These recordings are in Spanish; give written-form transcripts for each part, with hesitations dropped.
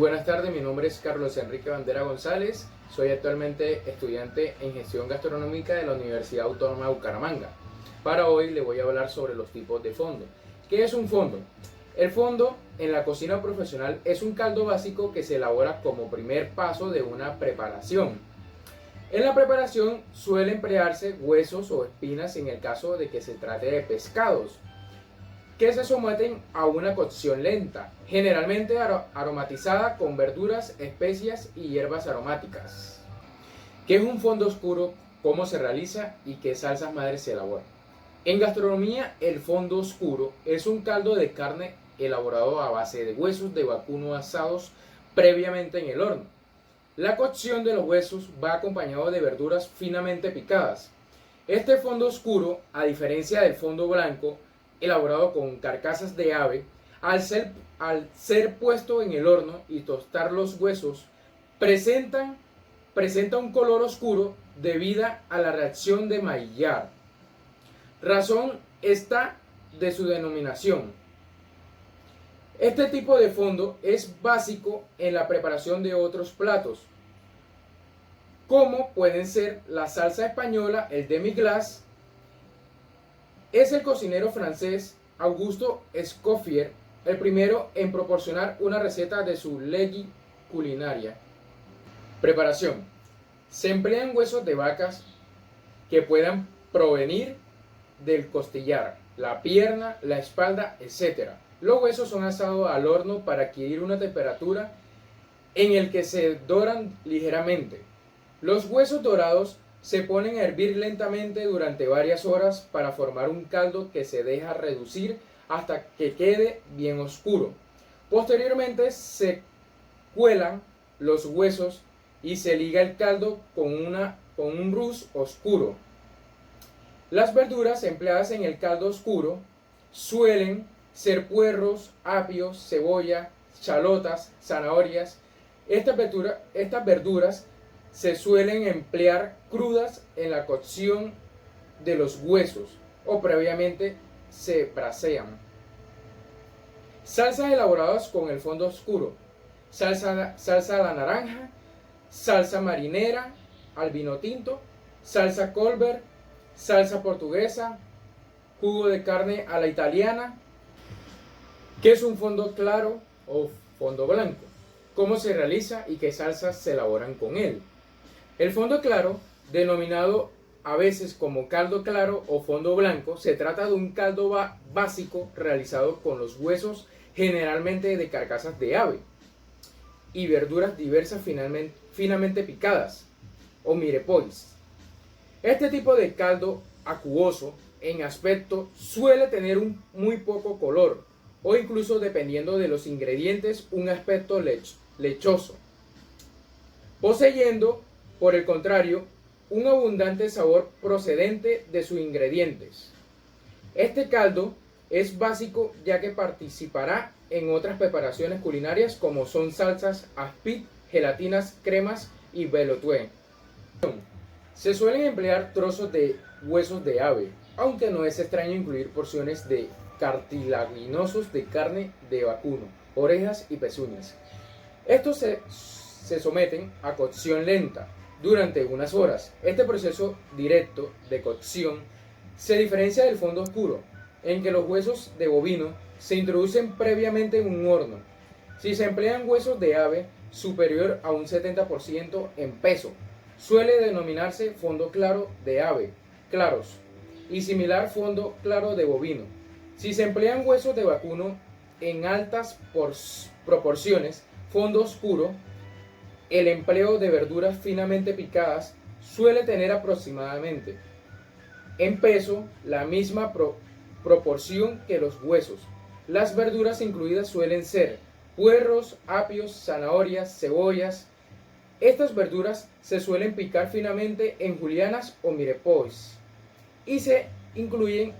buenas tardes, mi nombre es Carlos Enrique Bandera González, soy actualmente estudiante en gestión gastronómica de la Universidad Autónoma de Bucaramanga. Para hoy le voy a hablar sobre los tipos de fondo. ¿Qué es un fondo? El fondo en la cocina profesional es un caldo básico que se elabora como primer paso de una preparación. En la preparación suele emplearse huesos o espinas en el caso de que se trate de pescados, que se someten a una cocción lenta, generalmente aromatizada con verduras, especias y hierbas aromáticas. ¿Qué es un fondo oscuro? ¿Cómo se realiza? ¿Y qué salsas madres se elaboran? En gastronomía, el fondo oscuro es un caldo de carne elaborado a base de huesos de vacuno asados previamente en el horno. La cocción de los huesos va acompañado de verduras finamente picadas. Este fondo oscuro, a diferencia del fondo blanco, elaborado con carcasas de ave, al ser puesto en el horno y tostar los huesos, presenta un color oscuro debido a la reacción de Maillard. Razón esta de su denominación. Este tipo de fondo es básico en la preparación de otros platos, como pueden ser la salsa española, el demi-glace. Es el cocinero francés Auguste Escoffier el primero en proporcionar una receta de su Legge culinaria. Preparación. Se emplean huesos de vacas que puedan provenir del costillar, la pierna, la espalda, etc. Los huesos son asados al horno para adquirir una temperatura en el que se doran ligeramente. Los huesos dorados se ponen a hervir lentamente durante varias horas para formar un caldo que se deja reducir hasta que quede bien oscuro. Posteriormente se cuelan los huesos y se liga el caldo con un rouge oscuro. Las verduras empleadas en el caldo oscuro suelen ser puerros, apios, cebolla, chalotas, zanahorias. Estas verduras se suelen emplear crudas en la cocción de los huesos o previamente se brasean. Salsas elaboradas con el fondo oscuro: salsa a la naranja, salsa marinera al vino tinto, salsa Colbert, salsa portuguesa, jugo de carne a la italiana. ¿Qué es un fondo claro o fondo blanco? ¿Cómo se realiza y qué salsas se elaboran con él? El fondo claro, denominado a veces como caldo claro o fondo blanco, se trata de un caldo básico realizado con los huesos generalmente de carcasas de ave y verduras diversas finamente picadas o mirepoix. Este tipo de caldo acuoso en aspecto suele tener un muy poco color o incluso, dependiendo de los ingredientes, un aspecto lechoso, poseyendo por el contrario un abundante sabor procedente de sus ingredientes. Este caldo es básico ya que participará en otras preparaciones culinarias como son salsas, aspit, gelatinas, cremas y velouté. Se suelen emplear trozos de huesos de ave, aunque no es extraño incluir porciones de cartilaginosos de carne de vacuno, orejas y pezuñas. Estos se someten a cocción lenta durante unas horas. Este proceso directo de cocción se diferencia del fondo oscuro, en que los huesos de bovino se introducen previamente en un horno. Si se emplean huesos de ave superior a un 70% en peso, suele denominarse fondo claro de ave, claros, y similar fondo claro de bovino. Si se emplean huesos de vacuno en altas proporciones, fondo oscuro. El empleo de verduras finamente picadas suele tener aproximadamente en peso la misma proporción que los huesos. Las verduras incluidas suelen ser puerros, apios, zanahorias, cebollas. Estas verduras se suelen picar finamente en julianas o mirepoix y se incluyen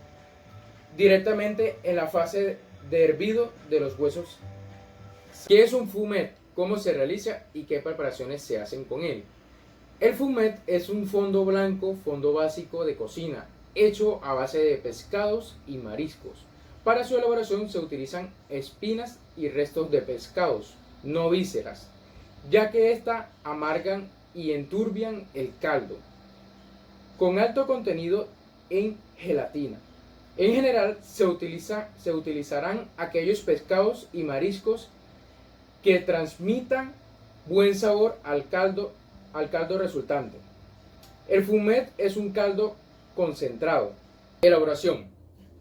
directamente en la fase de hervido de los huesos. ¿Qué es un fumet? ¿Cómo se realiza y qué preparaciones se hacen con él? El fumet es un fondo blanco, fondo básico de cocina, hecho a base de pescados y mariscos. Para su elaboración se utilizan espinas y restos de pescados, no vísceras, ya que ésta amargan y enturbian el caldo, con alto contenido en gelatina. En general se utilizarán aquellos pescados y mariscos que transmitan buen sabor al caldo resultante. El fumet es un caldo concentrado. Elaboración.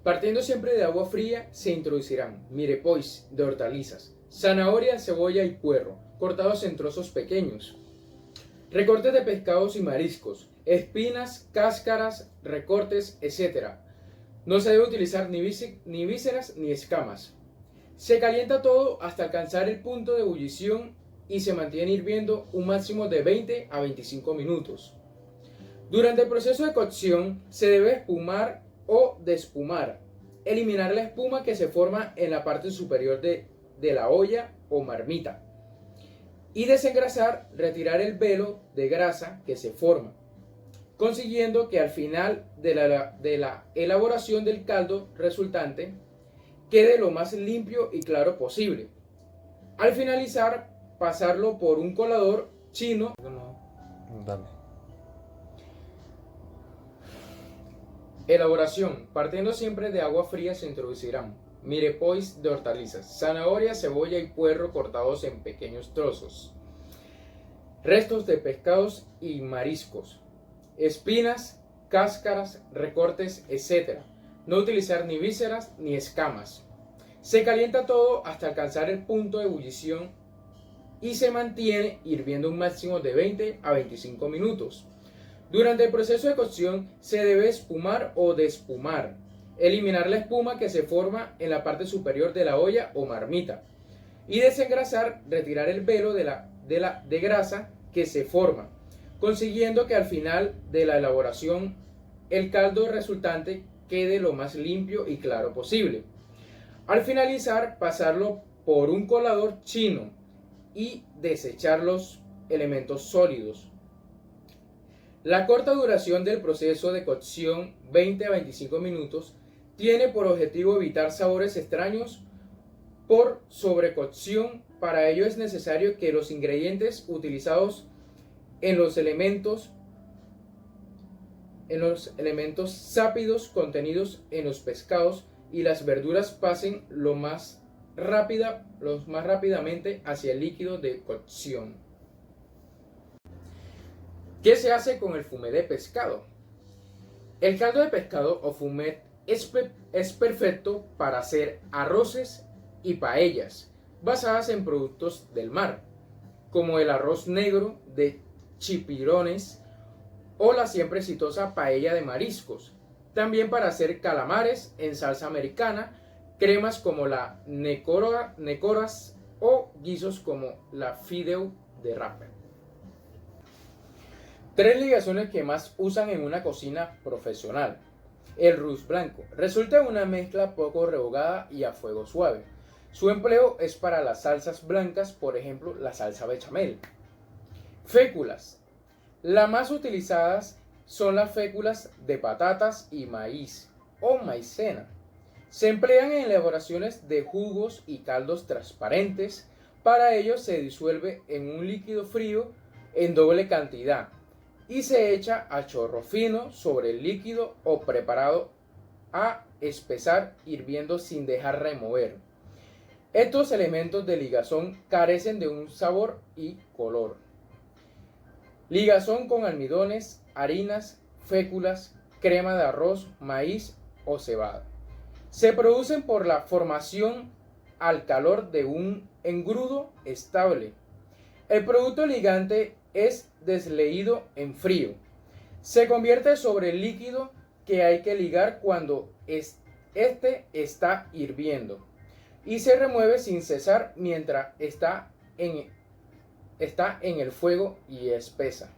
Partiendo siempre de agua fría, se introducirán mirepoix de hortalizas, zanahoria, cebolla y puerro, cortados en trozos pequeños. Recortes de pescados y mariscos, espinas, cáscaras, recortes, etc. No se debe utilizar ni vísceras ni escamas. Se calienta todo hasta alcanzar el punto de ebullición y se mantiene hirviendo un máximo de 20 a 25 minutos. Durante el proceso de cocción se debe espumar o despumar, eliminar la espuma que se forma en la parte superior de la olla o marmita y desengrasar, retirar el velo de grasa que se forma, consiguiendo que al final de la elaboración del caldo resultante quede lo más limpio y claro posible. Al finalizar, pasarlo por un colador chino. Dale. Elaboración. Partiendo siempre de agua fría se introducirán mirepoix de hortalizas, zanahoria, cebolla y puerro cortados en pequeños trozos, restos de pescados y mariscos, espinas, cáscaras, recortes, etc. No utilizar ni vísceras ni escamas. Se calienta todo hasta alcanzar el punto de ebullición y se mantiene hirviendo un máximo de 20 a 25 minutos. Durante el proceso de cocción se debe espumar o despumar, eliminar la espuma que se forma en la parte superior de la olla o marmita y desengrasar, retirar el velo de grasa que se forma, consiguiendo que al final de la elaboración el caldo resultante quede lo más limpio y claro posible. Al finalizar, pasarlo por un colador chino y desechar los elementos sólidos. La corta duración del proceso de cocción, 20 a 25 minutos, tiene por objetivo evitar sabores extraños por sobrecocción. Para ello es necesario que los ingredientes utilizados en los elementos sápidos contenidos en los pescados y las verduras pasen lo más rápidamente hacia el líquido de cocción. ¿Qué se hace con el fumet de pescado? El caldo de pescado o fumet es perfecto para hacer arroces y paellas basadas en productos del mar, como el arroz negro de chipirones o la siempre exitosa paella de mariscos. También para hacer calamares en salsa americana, cremas como la necoras o guisos como la fideuà de Rapper. 3 ligazones que más usan en una cocina profesional. El rouge blanco. Resulta una mezcla poco rehogada y a fuego suave. Su empleo es para las salsas blancas, por ejemplo, la salsa bechamel. Féculas. Las más utilizadas son las féculas de patatas y maíz o maicena. Se emplean en elaboraciones de jugos y caldos transparentes. Para ello se disuelve en un líquido frío en doble cantidad y se echa a chorro fino sobre el líquido o preparado a espesar hirviendo sin dejar remover. Estos elementos de ligazón carecen de un sabor y color. Ligazón con almidones, harinas, féculas, crema de arroz, maíz o cebada. Se producen por la formación al calor de un engrudo estable. El producto ligante es desleído en frío. Se convierte sobre el líquido que hay que ligar cuando este está hirviendo y se remueve sin cesar mientras está en el fuego y espesa.